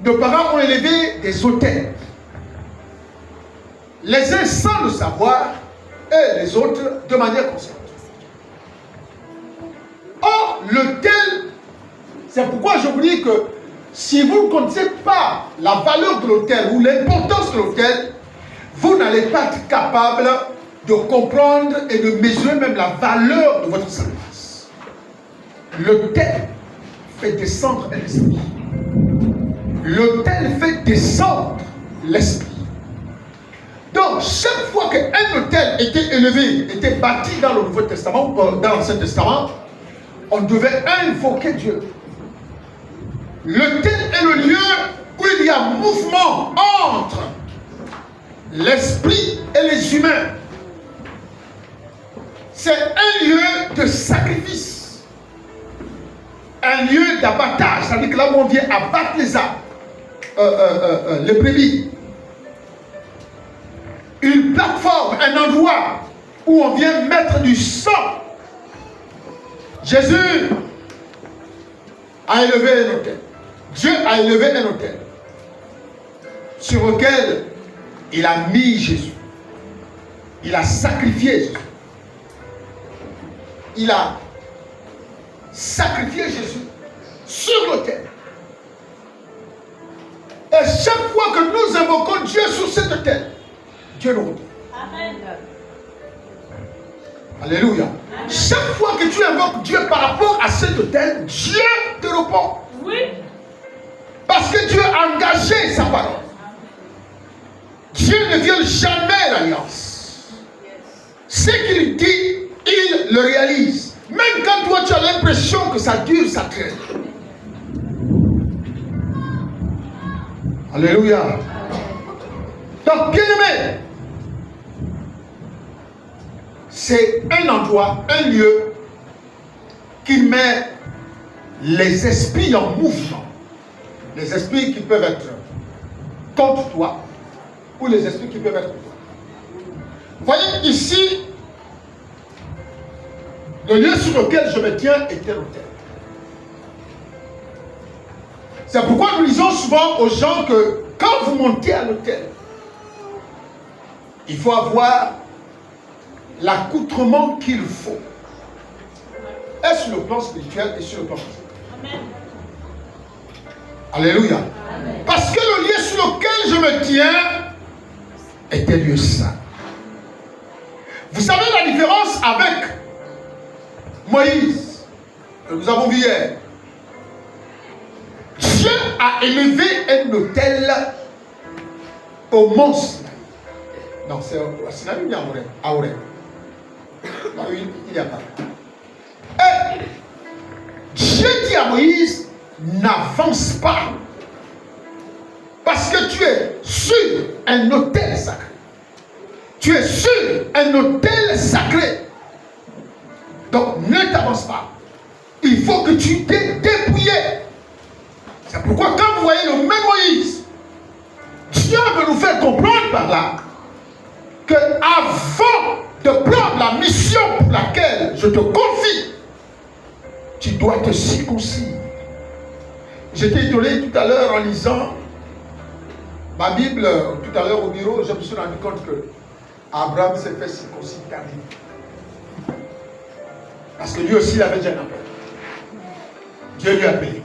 nos parents ont élevé des autels. Les uns sans le savoir et les autres de manière consciente. Or, l'autel, c'est pourquoi je vous dis que si vous ne connaissez pas la valeur de l'autel ou l'importance de l'autel, vous n'allez pas être capable de comprendre et de mesurer même la valeur de votre sacrifice. L'autel fait descendre l'esprit. L'autel fait descendre l'esprit. Donc, chaque fois qu'un autel était élevé, était bâti dans le Nouveau Testament, dans l'Ancien Testament, on devait invoquer Dieu. L'autel est le lieu où il y a mouvement entre l'esprit et les humains. C'est un lieu de sacrifice, un lieu d'abattage, c'est-à-dire que là où on vient abattre les âmes, les brebis. Une plateforme, un endroit où on vient mettre du sang. Jésus a élevé un autel. Dieu a élevé un autel sur lequel il a mis Jésus. Il a sacrifié Jésus. Il a sacrifié Jésus sur l'autel. Et chaque fois que nous invoquons Dieu sur cet autel, Dieu nous répond. Amen. Alléluia. Amen. Chaque fois que tu invoques Dieu par rapport à cet autel, Dieu te répond. Oui. Parce que Dieu a engagé sa parole. Dieu ne viole jamais l'alliance. Ce qu'il dit, il le réalise. Même quand toi tu as l'impression que ça dure, ça traîne. Alléluia. Donc, bien aimé, c'est un endroit, un lieu qui met les esprits en mouvement. Les esprits qui peuvent être contre toi ou les esprits qui peuvent être contre toi. Vous voyez ici, le lieu sur lequel je me tiens était l'autel. C'est pourquoi nous disons souvent aux gens que quand vous montez à l'autel, il faut avoir l'accoutrement qu'il faut. Et sur le plan spirituel et sur le plan physique. Amen. Alléluia. Amen. Parce que le lieu sur lequel je me tiens était lieu saint. Vous savez la différence avec Moïse, que nous avons vu hier. Dieu a élevé un autel au mont Sinaï. Non, c'est au Sinaï ou bien à Horeb? Il n'y a pas. Et Dieu dit à Moïse, n'avance pas. Parce que tu es sur un autel sacré. Tu es sur un autel sacré. Donc ne t'avance pas. Il faut que tu t'es dépouillé. C'est pourquoi quand vous voyez le même Moïse, Dieu veut nous faire comprendre par là que avant de prendre la mission pour laquelle je te confie, tu dois te circoncire. J'étais étonné tout à l'heure en lisant ma Bible, tout à l'heure au bureau, je me suis rendu compte que Abraham s'est fait circoncire tardivement. Parce que lui aussi il avait déjà un appel. Dieu lui a appelé.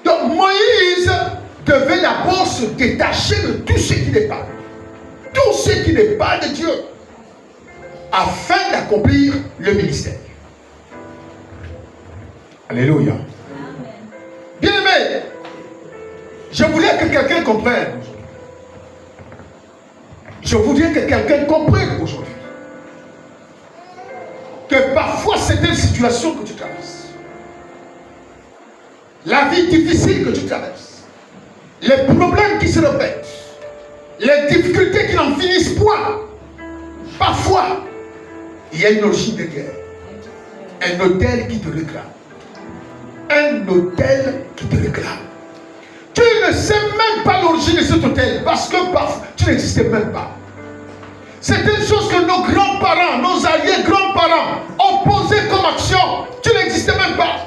Donc Moïse devait d'abord se détacher de tout ce qui n'est pas. Tout ce qui n'est pas de Dieu. Afin d'accomplir le ministère. Alléluia. Bien aimé, je voulais que quelqu'un comprenne. Je voudrais que quelqu'un comprenne aujourd'hui que parfois certaines situations que tu traverses, la vie difficile que tu traverses, les problèmes qui se répètent, les difficultés qui n'en finissent point, parfois il y a une origine de guerre, un autel qui te réclame, un autel qui te réclame. Tu ne sais même pas l'origine de cet autel parce que tu n'existais même pas. C'est une chose que nos grands-parents, nos arrière-grands-parents ont posé comme action. Tu n'existais même pas.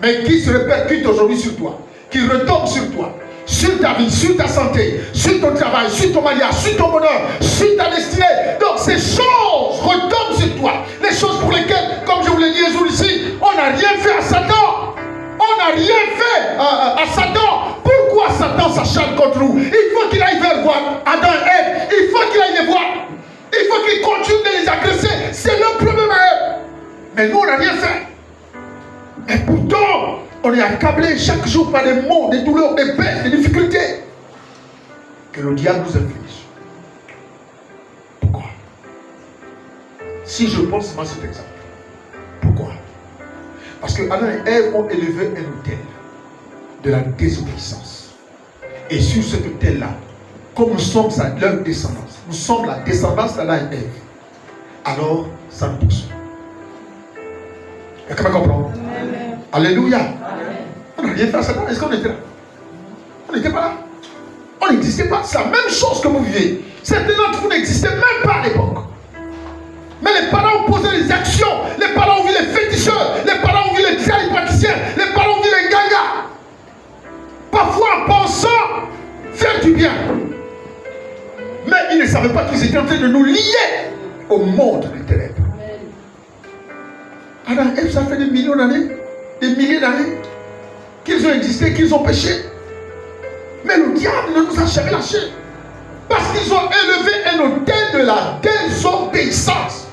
Mais qui se répercute aujourd'hui sur toi, qui retombent sur toi, sur ta vie, sur ta santé, sur ton travail, sur ton mariage, sur ton bonheur, sur ta destinée. Donc ces choses retombent sur toi. Les choses pour lesquelles, comme je vous l'ai dit un jour ici, on n'a rien fait à Satan. On n'a rien fait à Satan. Pourquoi Satan s'acharne contre nous? Il faut qu'il aille vers voir Adam et Ève. Il faut qu'il aille les voir. Il faut qu'il continue de les agresser. C'est le problème à eux. Mais nous, on n'a rien fait. Et pourtant, on est accablé chaque jour par des maux, des douleurs, des peines, des difficultés que le diable nous inflige. Pourquoi? Si je pense à cet exemple, pourquoi? Parce que Adam et Ève ont élevé un autel de la désobéissance. Et sur cet autel-là, comme nous sommes leur descendance, nous sommes la descendance d'Adam et Ève, alors ça nous pousse. Est-ce que vous comprenez? Alléluia. Amen. On n'a rien fait à Satan. Est-ce qu'on était là? On n'était pas là. On n'existait pas. C'est la même chose que vous vivez. Certains d'entre vous n'existaient même pas à l'époque. Mais les parents ont posé les actions. Les parents ont vu les féticheurs. Les parents ont vu les praticiens. Les parents ont vu les gangas. Parfois en pensant faire du bien. Mais ils ne savaient pas qu'ils étaient en train de nous lier au monde des ténèbres. Adam et Ève, ça fait des millions d'années, des milliers d'années qu'ils ont existé, qu'ils ont péché. Mais le diable ne nous a jamais lâchés. Parce qu'ils ont élevé un autel de la désobéissance.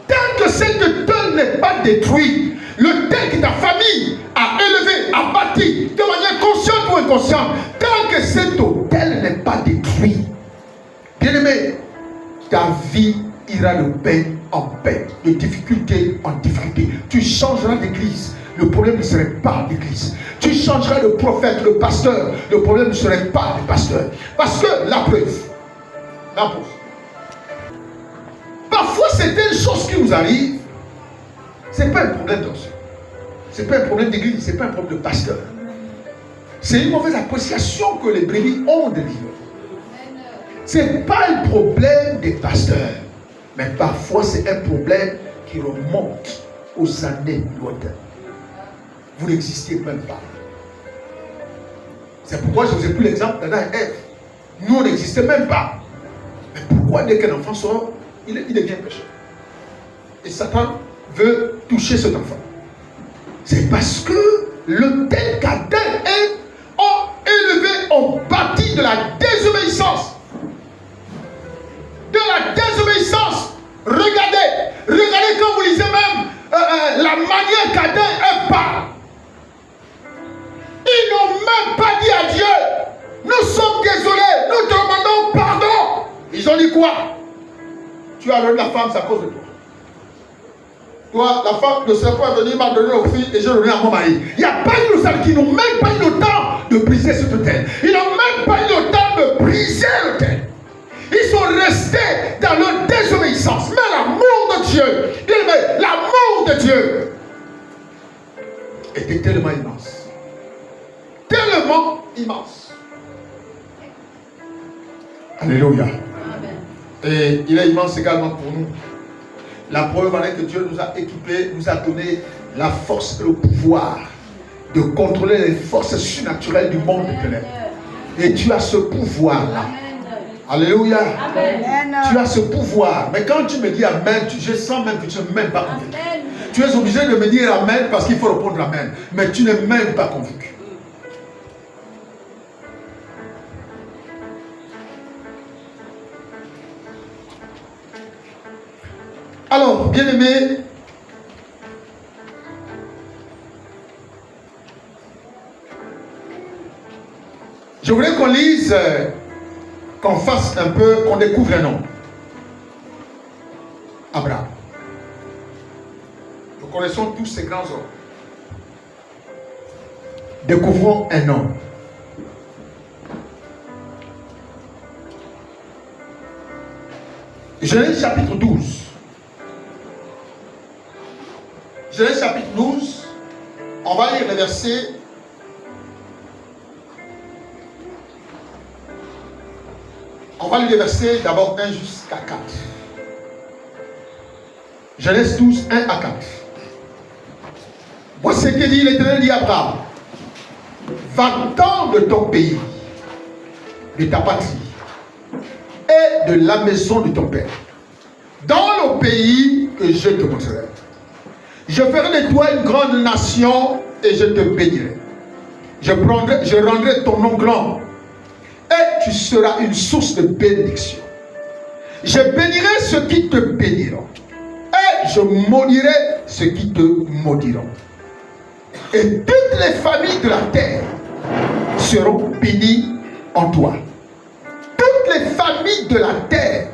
Tant que cet autel n'est pas détruit, l'autel que ta famille a élevé, a bâti, de manière consciente ou inconsciente, tant que cet autel n'est pas détruit, bien aimé, ta vie ira de paix en paix, de difficulté en difficulté. Tu changeras d'église, le problème ne serait pas l'église. Tu changeras de prophète, de pasteur, le problème ne serait pas le pasteur. Parce que la preuve, parfois c'est une chose qui nous arrive, ce n'est pas un problème d'enseignement, ce n'est pas un problème d'église, ce n'est pas un problème de pasteur. C'est une mauvaise appréciation que les brebis ont de Dieu. Ce n'est pas un problème des pasteurs. Mais parfois, c'est un problème qui remonte aux années lointaines. Vous n'existiez même pas. C'est pourquoi je vous ai pris l'exemple d'Adam et Ève. Nous, on n'existait même pas. Mais pourquoi dès qu'un enfant sort, il devient pécheur? Et Satan veut toucher cet enfant. C'est parce que l'autel qu'Adam et Ève ont élevé, ont bâti de la désobéissance. De la désobéissance. Regardez quand vous lisez même la manière qu'Adam et Ève parlent. Ils n'ont même pas dit à Dieu, nous sommes désolés, nous te demandons pardon. Ils ont dit quoi? Tu as donné la femme, c'est à cause de toi. Toi, la femme, le serpent est venu, m'a donné aux filles et j'ai donné à mon mari. Il n'y a pas eu le salut, ils n'ont même pas eu le temps de briser cet autel. Ils n'ont même pas eu le temps de briser l'autel. Ils sont restés dans leur désobéissance. Mais l'amour de Dieu, l'amour de Dieu était tellement immense. Tellement immense. Alléluia. Amen. Et il est immense également pour nous. La preuve en est que Dieu nous a équipés, nous a donné la force et le pouvoir de contrôler les forces surnaturelles du monde des ténèbres. Et tu as ce pouvoir-là. Alléluia. Amen. Tu as ce pouvoir. Mais quand tu me dis Amen, je sens même que tu n'es même pas convaincu. Tu es obligé de me dire Amen parce qu'il faut répondre Amen. Mais tu n'es même pas convaincu. Alors, bien-aimés, je voulais qu'on lise, qu'on fasse un peu, qu'on découvre un nom. Abraham. Nous connaissons tous ces grands hommes. Découvrons un nom. Genèse chapitre 12. Genèse chapitre 12. On va lire les versets. On va lire les versets d'abord 1 jusqu'à 4. Genèse 12, 1 à 4. Voici ce que dit l'Éternel dit à Abraham. va-t'en de ton pays, de ta patrie et de la maison de ton père, dans le pays que je te montrerai. Je ferai de toi une grande nation et je te bénirai. Je rendrai ton nom grand et tu seras une source de bénédiction. Je bénirai ceux qui te béniront et je maudirai ceux qui te maudiront. Et toutes les familles de la terre seront bénies en toi. Toutes les familles de la terre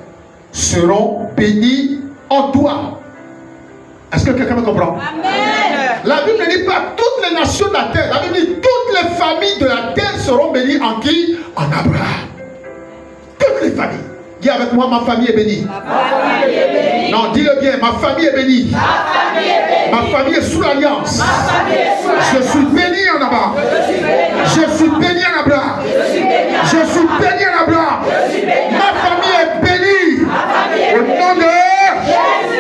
seront bénies en toi. Est-ce que quelqu'un me comprend? Amen. La Bible ne dit pas toutes les nations de la terre. La Bible dit toutes les familles de la terre seront bénies en qui? En Abraham. Toutes les familles. Dis avec moi, ma famille est bénie. Ma famille est bénie. Non, dis-le bien, ma famille est bénie. Ma famille est bénie. Ma famille est sous l'alliance. Ma famille est sous l'alliance. Je suis béni en Abraham. Je suis béni en Abraham. Je suis béni en Abraham. Ma famille est bénie. Au nom de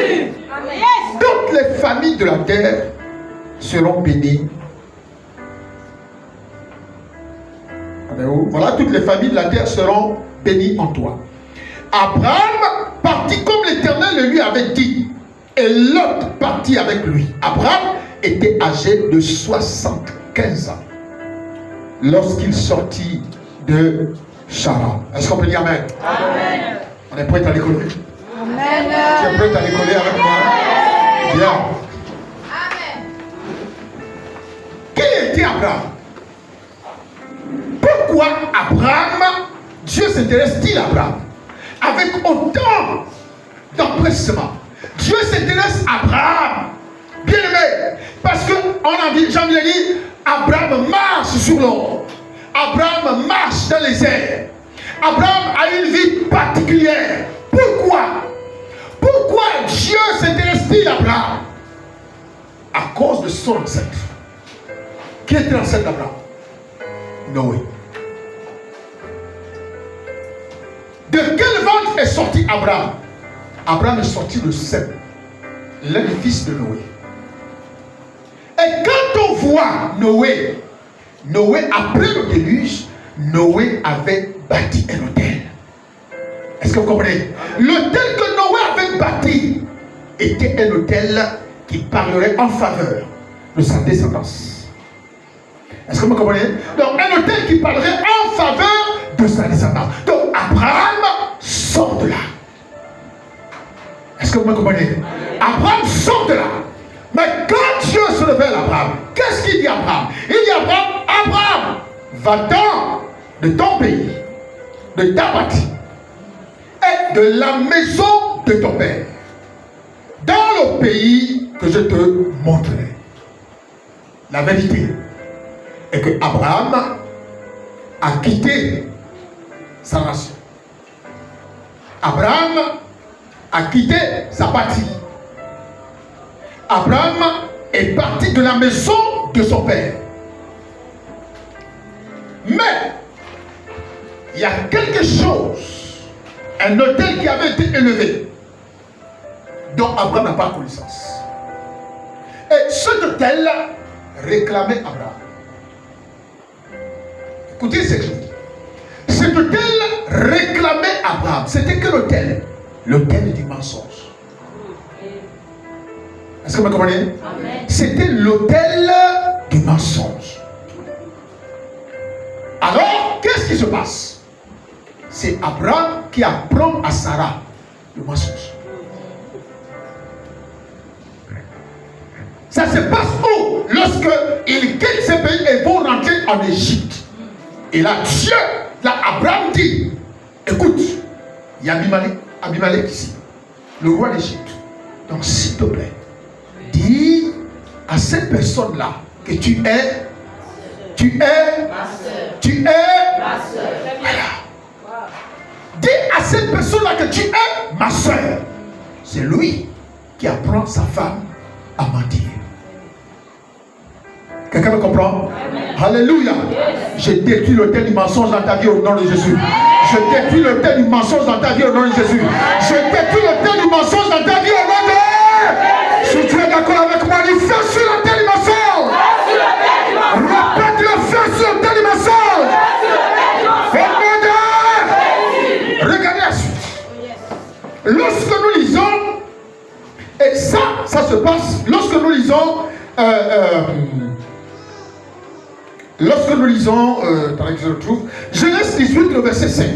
Jésus. Toutes les familles de la terre seront bénies. Voilà, toutes les familles de la terre seront bénies en toi. Abraham partit comme l'Éternel le lui avait dit, et Lot partit avec lui. Abraham était âgé de 75 ans lorsqu'il sortit de Charan. Est-ce qu'on peut dire Amen? Amen. On est prêt à l'école? Amen. Tu es prêt à l'école avec moi? Bien. Amen. Qui était Abraham? Pourquoi Abraham, Dieu s'intéresse-t-il à Abraham avec autant d'empressement? Dieu s'intéresse à Abraham, bien aimé, parce que Jean vient dit, Abraham marche sur l'eau, Abraham marche dans les airs, Abraham a une vie particulière. Pourquoi Dieu s'intéresse-t-il à Abraham? À cause de son ancêtre. Qui était l'ancêtre d'Abraham? Noé. De quel ventre est sorti Abraham? Abraham est sorti de Sem, l'un des fils de Noé. Et quand on voit Noé, après le déluge, Noé avait bâti un autel. Est-ce que vous comprenez? L'autel que Noé avait bâti était un autel qui parlerait en faveur de sa descendance. Est-ce que vous comprenez? Donc un autel qui parlerait en faveur de sa descendance. Donc Abraham sort de là. Est-ce que vous me comprenez? Abraham sort de là. Mais quand Dieu se révèle à Abraham, qu'est-ce qu'il dit à Abraham? Il dit à Abraham, Abraham, va-t'en de ton pays, de ta patrie et de la maison de ton père, dans le pays que je te montrerai. La vérité est que Abraham a quitté sa nation. Abraham a quitté sa patrie. Abraham est parti de la maison de son père. Mais il y a quelque chose, un autel qui avait été élevé, dont Abraham n'a pas connaissance. Et cet autel réclamait Abraham. Écoutez ce que je dis. Cet autel réclamait Abraham. C'était que l'autel? L'autel du mensonge. Est-ce que vous me comprenez? C'était l'autel du mensonge. Alors, qu'est-ce qui se passe? C'est Abraham qui apprend à Sarah le mensonge. Ça se passe où? Lorsque il quitte ce pays et vont rentrer en Égypte. Et là, Dieu, Abraham dit, écoute, il y a Abimelech ici, le roi d'Égypte. Donc, s'il te plaît, dis à cette personne-là que tu es ma soeur. Voilà. Dis à cette personne-là que tu es ma soeur. C'est lui qui apprend sa femme à mentir. Quelqu'un me comprend? Amen. Alléluia. Je détruis l'autel du mensonge dans ta vie au nom de Jésus. Je détruis l'autel du mensonge dans ta vie au nom de Jésus. Je détruis l'autel du mensonge dans ta vie au nom de Jésus. Si tu es d'accord avec moi, dis feu sur l'autel du mensonge. Répète le feu sur l'autel du se passe lorsque nous lisons attendez que je retrouve, Genèse 18, le verset 5.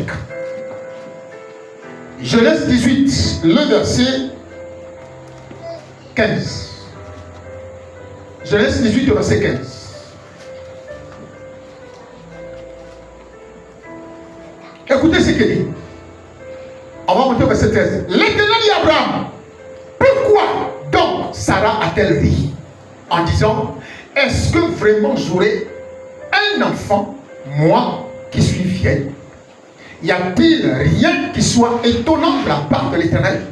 Genèse 18, le verset 15. Genèse 18, le verset 15. Écoutez ce qu'il dit. On va monter au verset 13. L'Éternel dit à Abraham, pourquoi donc Sarah a-t-elle ri en disant, est-ce que vraiment j'aurai un enfant, moi qui suis vieille? Y a-t-il rien qui soit étonnant de la part de l'Éternel?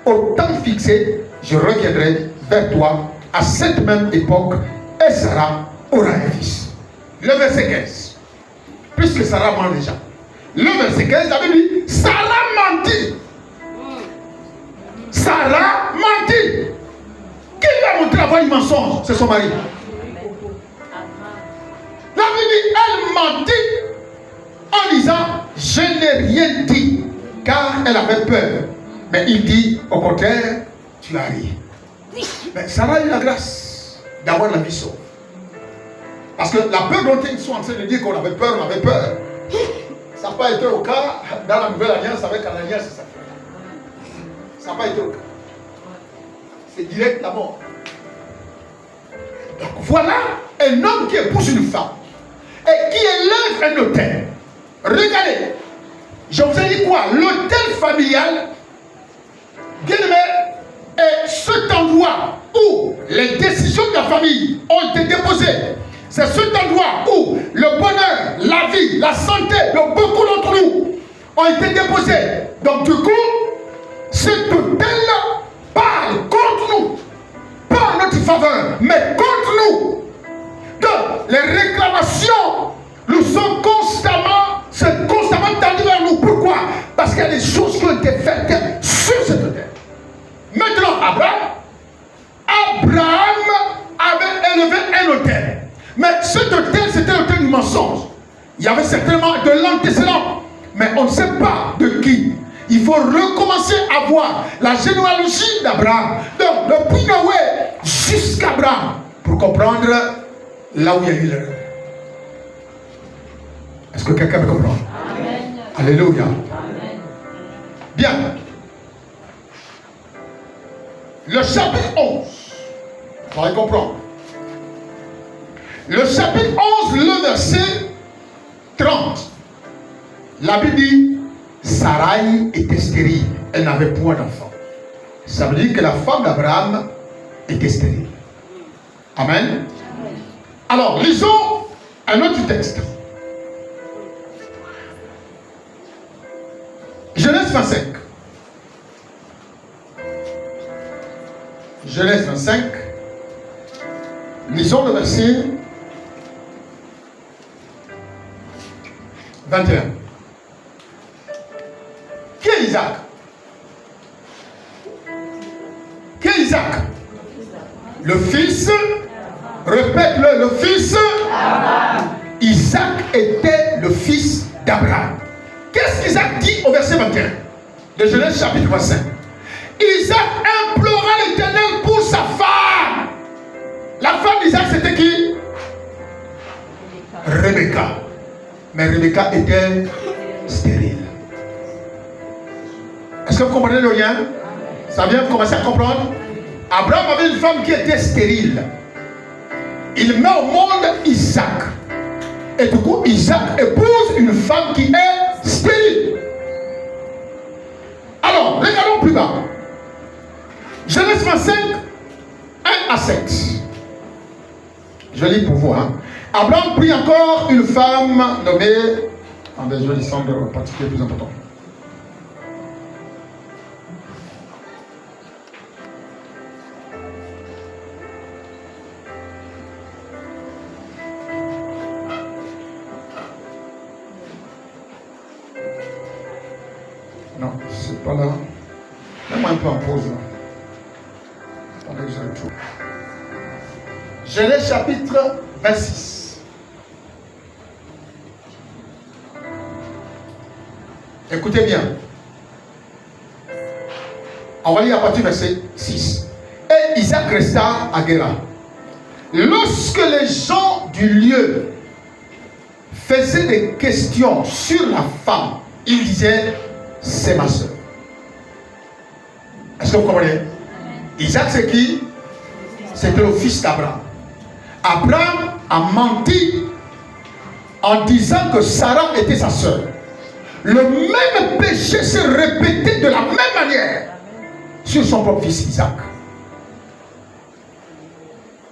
Au temps fixé, je reviendrai vers toi à cette même époque et Sarah aura un fils. Le verset 15. Puisque Sarah ment déjà. Le verset 15, la Bible dit, Sarah mentit. Sarah mentit. Qui lui a montré avoir du mensonge? C'est son mari. La Bible dit, elle mentit en disant, je n'ai rien dit, car elle avait peur. Mais il dit, au contraire, tu as ri. Mais Sarah a eu la grâce d'avoir la vie sauve. Parce que la peur dont ils sont en train de dire qu'on avait peur, on avait peur. Ça n'a pas été au cas dans la nouvelle alliance avec Ananias et sa femme. Ça n'a pas été au cas. C'est direct la mort. Donc voilà un homme qui épouse une femme et qui élève un autel. Regardez, je vous ai dit quoi? L'autel familial, bien aimé, est cet endroit où les décisions de la famille ont été déposées. C'est cet endroit où le bonheur, la vie, la santé de beaucoup d'entre nous ont été déposés. Donc du coup, cet autel parle contre nous, pas en notre faveur, mais contre nous. Donc les réclamations nous sont c'est constamment tendues vers nous. Pourquoi? Parce qu'il y a des choses qui ont été faites sur cet autel. Maintenant, Abraham avait élevé un autel. Mais cet autel, c'était l'autel du mensonge. Il y avait certainement de l'antécédent. Mais on ne sait pas de qui. Il faut recommencer à voir la généalogie d'Abraham. Donc, depuis Noé jusqu'à Abraham, pour comprendre là où il y a eu l'erreur. Est-ce que quelqu'un peut comprendre? Amen. Alléluia. Amen. Bien. Le chapitre 11, on va y comprendre. Le chapitre 11, le verset 30. La Bible dit, Sarai était stérile. Elle n'avait point d'enfant. Ça veut dire que la femme d'Abraham était stérile. Amen. Alors, lisons un autre texte. Genèse 25. Genèse 25. Lisons le verset 21. Qui est Isaac? Qui est Isaac? Le fils, répète-le, le fils d'Abraham. Isaac était le fils d'Abraham. Qu'est-ce qu'Isaac dit au verset 21 de Genèse chapitre 25? Isaac implora l'Éternel pour sa femme. La femme d'Isaac, c'était qui? Rebecca. Mais Rebecca était stérile. Est-ce que vous comprenez le lien? Ça vient de commencer à comprendre? Abraham avait une femme qui était stérile. Il met au monde Isaac. Et du coup, Isaac épouse une femme qui est stérile. Alors, regardons plus bas. Genèse 25, 1 à 7. Je lis pour vous. Abraham prit encore une femme nommée... Attendez, je vais descendre en particulier plus important. Non, c'est pas là. Mets-moi un peu en pause là. Attendez que je retrouve. Genèse chapitre 26. Écoutez bien. On va lire à partir du verset 6. Et Isaac resta à Guéra. Lorsque les gens du lieu faisaient des questions sur la femme, il disait, c'est ma soeur. Est-ce que vous comprenez? Isaac, c'est qui? C'était le fils d'Abraham. Abraham a menti en disant que Sarah était sa soeur. Le même péché s'est répété de la même manière sur son propre fils Isaac.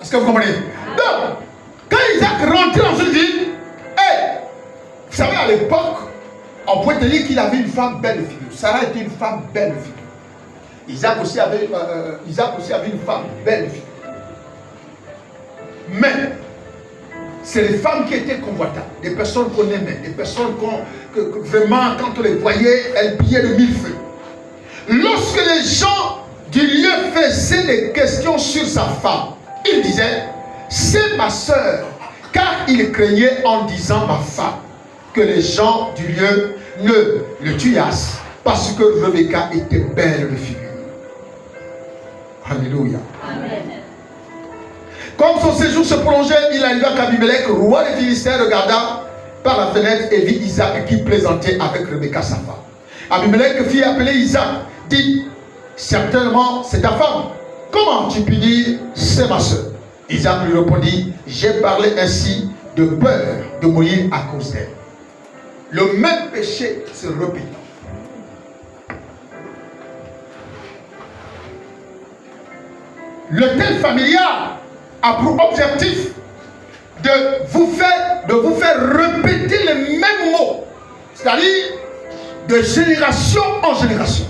Est-ce que vous comprenez? Donc, quand Isaac rentrait dans une ville, vous savez, à l'époque, on pouvait te dire qu'il avait une femme belle figure. Sarah était une femme belle figure. Isaac aussi avait une femme belle figure. Mais, c'est les femmes qui étaient convoitables, des personnes qu'on aimait, des personnes que vraiment, quand on les voyait, elles brillaient de mille feux. Lorsque les gens du lieu faisaient des questions sur sa femme, il disait, c'est ma soeur, car il craignait en disant ma femme, que les gens du lieu ne le tuassent, parce que Rebecca était belle de figure. Alléluia. Amen. Comme son séjour se prolongeait, il arriva qu'Abimelech, roi des Philistins, regarda par la fenêtre et vit Isaac qui plaisantait avec Rebecca sa femme. Abimelech fit appeler Isaac, dit, certainement c'est ta femme. Comment tu puis dire, c'est ma soeur? Isaac lui répondit, j'ai parlé ainsi de peur de mourir à cause d'elle. Le même péché se répétant. L'autel familial a pour objectif de vous faire répéter les mêmes mots, c'est-à-dire de génération en génération.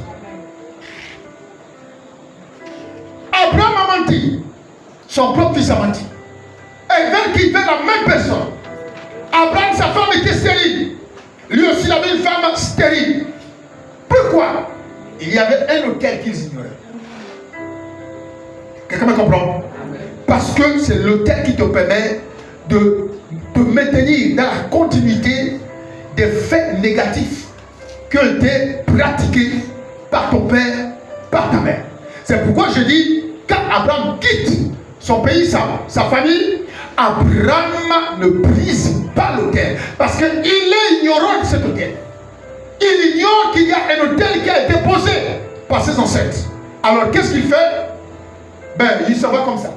Abraham a menti, son propre fils a menti. Et vers qui fait la même personne. Abraham, sa femme était stérile. Lui aussi, il avait une femme stérile. Pourquoi? Il y avait un autel qu'ils ignoraient. Quelqu'un me comprend? Parce que c'est l'autel qui te permet de te maintenir dans la continuité des faits négatifs qui ont été pratiqués par ton père, par ta mère. C'est pourquoi je dis, quand Abraham quitte son pays, sa famille, Abraham ne brise pas l'autel. Parce qu'il est ignorant de cet autel. Il ignore qu'il y a un autel qui a été posé par ses ancêtres. Alors qu'est-ce qu'il fait? Il s'en va comme ça.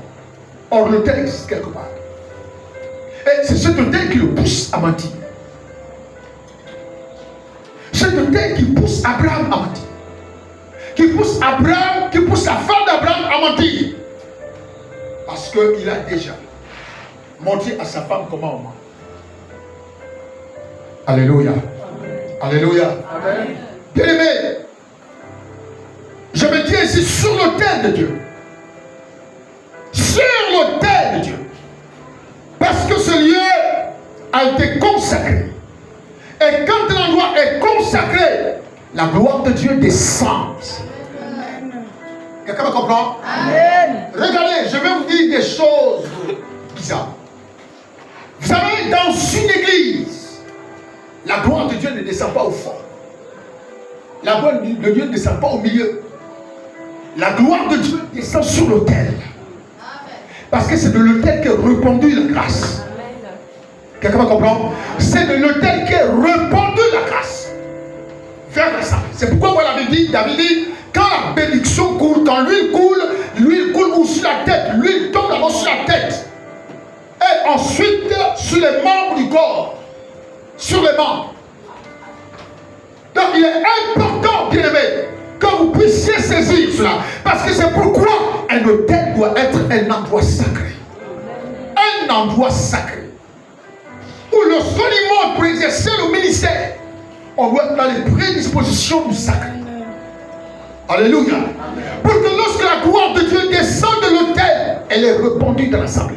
Or l'autel existe quelque part. Et c'est cet autel qui le pousse à mentir. Cet autel qui pousse Abraham à mentir. Qui pousse la femme d'Abraham à mentir. Parce qu'il a déjà montré à sa femme comment on ment. Alléluia. Amen. Alléluia. Amen. Bien-aimé, je me tiens ici sur l'autel de Dieu. Sur l'autel de Dieu. Parce que ce lieu a été consacré. Et quand l'endroit est consacré, la gloire de Dieu descend. Amen. Quelqu'un me comprend? Amen. Regardez, je vais vous dire des choses bizarres. Vous savez, dans une église, la gloire de Dieu ne descend pas au fond. La gloire de Dieu ne descend pas au milieu. La gloire de Dieu descend sur l'autel. Parce que c'est de l'autel qu'est répandue la grâce. Quelqu'un me comprend? C'est de l'autel qu'est répandue la grâce. Vers ça. C'est pourquoi moi David dit, quand la bénédiction coule, quand l'huile coule sur la tête, l'huile tombe d'abord sur la tête. Et ensuite sur les membres du corps. Sur les membres. Donc il est important, bien aimé, que vous puissiez saisir cela. Parce que c'est pourquoi un autel doit être un endroit sacré. Un endroit sacré. Où le seul monde pour exercer le ministère, on doit être dans les prédispositions du sacré. Alléluia. Pour que lorsque la gloire de Dieu descend de l'autel, elle est répandue dans l'assemblée.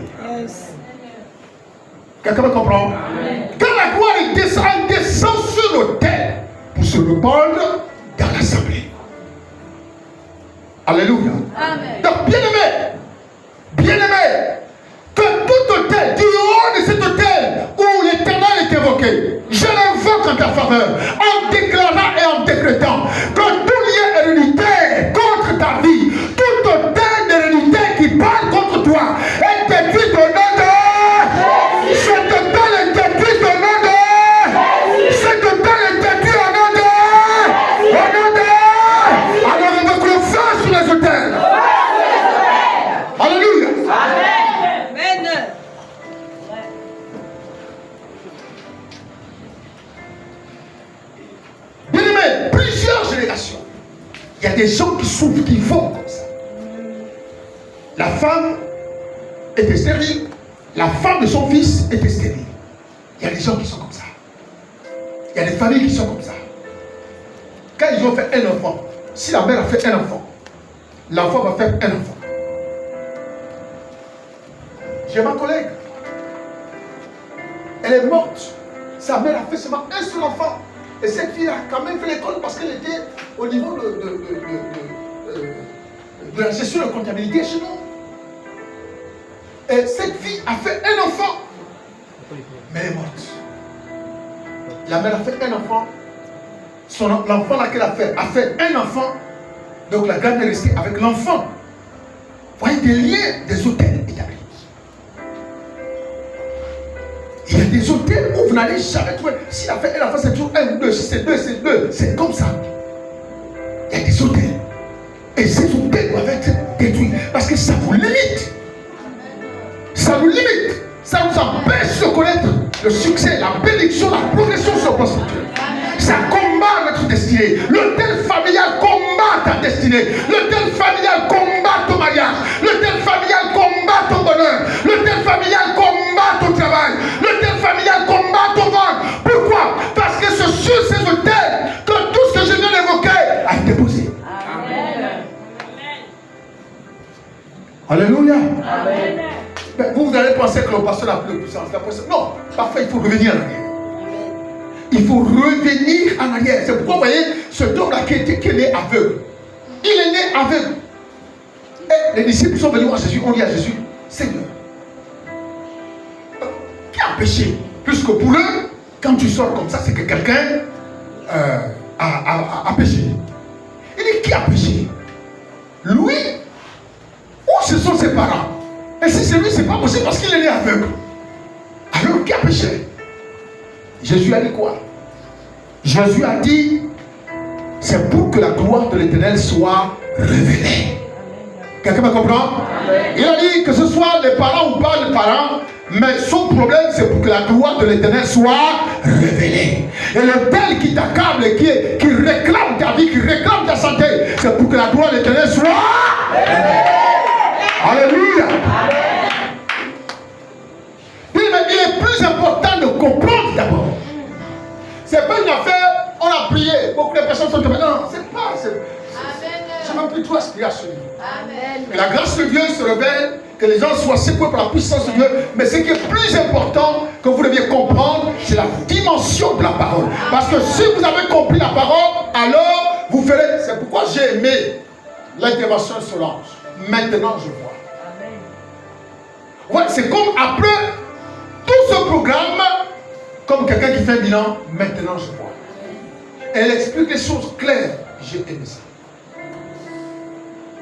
Quelqu'un me comprend? Amen. Quand la gloire descend, elle descend sur l'autel pour se répandre dans l'assemblée. Alléluia. Amen. Donc, bien-aimé, que tout autel, du haut de cet autel où l'Éternel est évoqué, je l'invoque en ta faveur, en déclarant et en décrétant que tout lien héréditaire contre ta vie, tout autel d'hérédité qui situation. Il y a des gens qui souffrent, qui vont comme ça. La femme était stérile. La femme de son fils était stérile. Il y a des gens qui sont comme ça. Il y a des familles qui sont comme ça. Quand ils ont fait un enfant, si la mère a fait un enfant, l'enfant va faire un enfant. J'ai ma collègue. Elle est morte. Sa mère a fait seulement un seul enfant. Et cette fille a quand même fait l'école parce qu'elle était au niveau de la gestion de comptabilité chez nous. Et cette fille a fait un enfant. Mais elle est morte. La mère a fait un enfant. L'enfant laquelle a fait un enfant. Donc la grand-mère est restée avec l'enfant. Vous voyez des liens, des hôtels établis. Il y a des hôtels où vous n'allez jamais trouver. S'il a fait un enfant, c'est toujours 1, 2, si c'est 2, c'est 2. C'est comme ça. Il y a des hôtels. Et ces hôtels doivent être détruits. Parce que ça vous limite. Ça nous limite. Ça nous empêche de connaître le succès, la bénédiction, la progression sur le plan spirituel. Ça combat notre destinée. L'hôtel familial combat ta destinée. L'hôtel familial combat ton mariage. L'hôtel familial combat ton bonheur. L'hôtel familial combat ton travail. L'hôtel familial combat ton ventre. Pourquoi? Parce que c'est sur ces hôtels que tout ce que je viens d'évoquer a été posé. Amen. Alléluia. Amen. Mais vous allez penser que le pasteur n'a plus de puissance. Non, parfois il faut revenir en arrière. Il faut revenir en arrière. C'est pourquoi vous voyez, ce homme-là qui est né aveugle. Il est né aveugle. Et les disciples sont venus voir Jésus. On dit à Jésus, Seigneur, qui a péché? Puisque pour eux, quand tu sors comme ça, c'est que quelqu'un a péché. Il dit, qui a péché? Lui ou ce sont ses parents? Et si c'est lui, c'est pas possible parce qu'il est né aveugle. Alors qui a péché? Jésus a dit quoi? Jésus a dit, c'est pour que la gloire de l'Éternel soit révélée. Quelqu'un me comprend? Il a dit que ce soit les parents ou pas les parents, mais son problème c'est pour que la gloire de l'Éternel soit révélée. Et le tel qui t'accable et qui réclame ta vie, qui réclame ta santé, c'est pour que la gloire de l'Éternel soit révélée. Alléluia. Oui, mais il est plus important de comprendre d'abord. C'est pas une affaire, on a prié, beaucoup de personnes sont tombées. Non, c'est pas. Je ne veux plus trop aspirer à ce niveau. Que la grâce de Dieu se révèle, que les gens soient secoués par la puissance de Dieu. Mais ce qui est plus important que vous deviez comprendre, c'est la dimension de la parole. Parce que si vous avez compris la parole, alors vous ferez. C'est pourquoi j'ai aimé l'intervention de Solange. Maintenant je vois. Ouais, c'est comme après tout ce programme, comme quelqu'un qui fait un bilan, maintenant je vois. Elle explique les choses claires. J'ai aimé ça.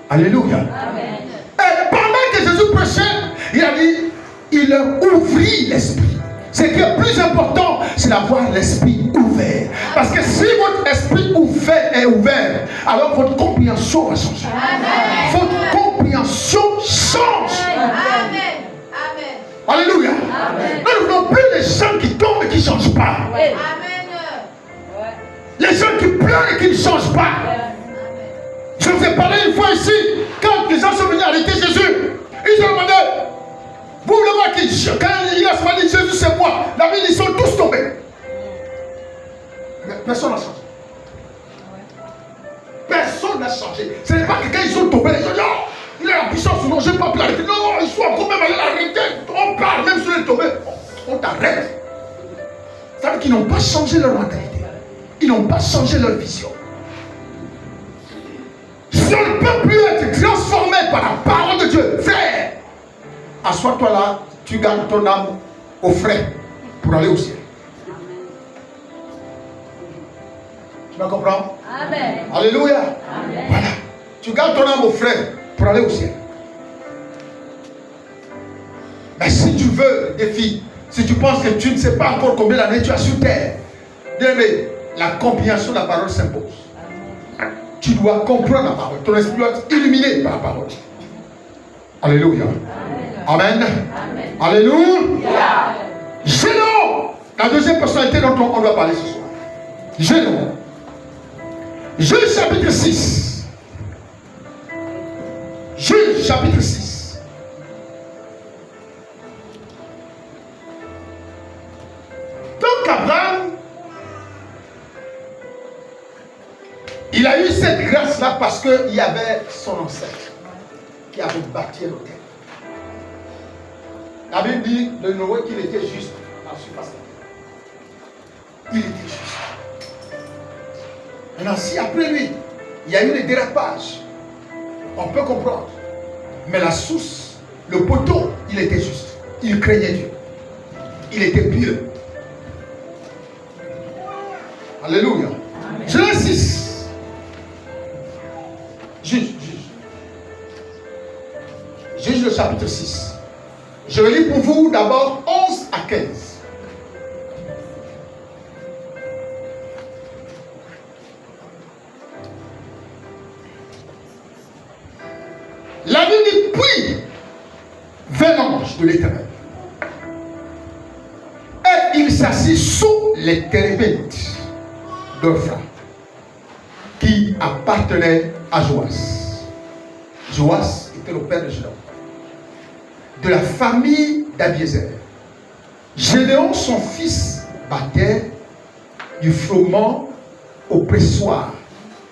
Alléluia. Amen. Et pendant que Jésus prêchait, il a dit, il leur ouvrit l'esprit. Ce qui est plus important, c'est d'avoir l'esprit ouvert. Parce que si votre esprit est ouvert, alors votre compréhension va changer. Amen. Votre compréhension change. Amen. Alléluia. Amen. Nous ne voulons plus les gens qui tombent et qui ne changent pas. Amen. Les gens qui pleurent et qui ne changent pas. Je vous ai parlé une fois ici, quand les gens sont venus arrêter Jésus, ils ont demandé, vous voulez voir qui? Quand il a dit Jésus c'est moi, la Bible, ils sont tous tombés. Mais personne n'a changé. Personne n'a changé. Ce n'est pas que quand ils sont tombés, les gens disent, oh, il a la puissance, non, je ne vais pas plus arrêter. Non, ils sont encore même allés l'arrêter. On parle même sur les tombés. On t'arrête. Ça veut dire qu'ils n'ont pas changé leur mentalité. Ils n'ont pas changé leur vision. Si on ne peut plus être transformé par la parole de Dieu, frère, assois-toi là, tu gardes ton âme au frais pour aller au ciel. Tu me comprends? Amen. Alléluia. Amen. Voilà. Tu gardes ton âme au frais pour aller au ciel. Mais si tu veux des filles, si tu penses que tu ne sais pas encore combien d'années tu as sur terre, bien-aimé, la compréhension de la parole s'impose. Tu dois comprendre la parole. Ton esprit doit être illuminé par la parole. Alléluia. Amen. Amen. Alléluia. Génon. La deuxième personnalité dont on doit parler ce soir. Génon. Juge chapitre 6. Juge chapitre 6. Donc Abraham, il a eu cette grâce-là parce qu'il y avait son ancêtre qui avait bâti un hôtel. La Bible dit de Noé qu'il était juste en surface. Il était juste. Maintenant, si après lui, il y a eu des dérapages, on peut comprendre. Mais la source, le poteau, il était juste. Il craignait Dieu. Il était pieux. Alléluia. Genèse 6. Juge le chapitre 6. Je lis pour vous d'abord 11 à 15. La Bible dit, puis vint l'ange de l'Éternel. Et il s'assit sous les térébintes d'Ophra, qui appartenait à Joas. Joas était le père de Gédéon, de la famille d'Abiézer. Gédéon, son fils, battait du froment au pressoir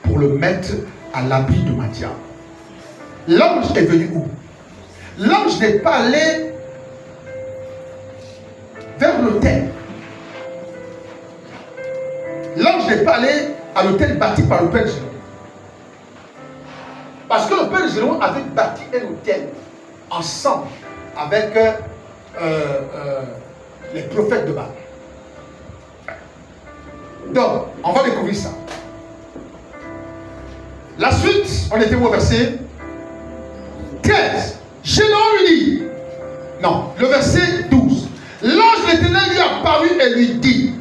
pour le mettre à l'abri de Madian. L'ange est venu où? L'ange n'est pas allé vers l'autel. L'ange n'est pas allé à l'autel bâti par le père Gédéon. Parce que le père Gédéon avait bâti un hôtel ensemble avec les prophètes de Baal. Donc, on va découvrir ça. La suite, on était au verset 13. Gédéon lui dit, non, le verset 12. L'ange de l'Éternel lui apparut et lui dit,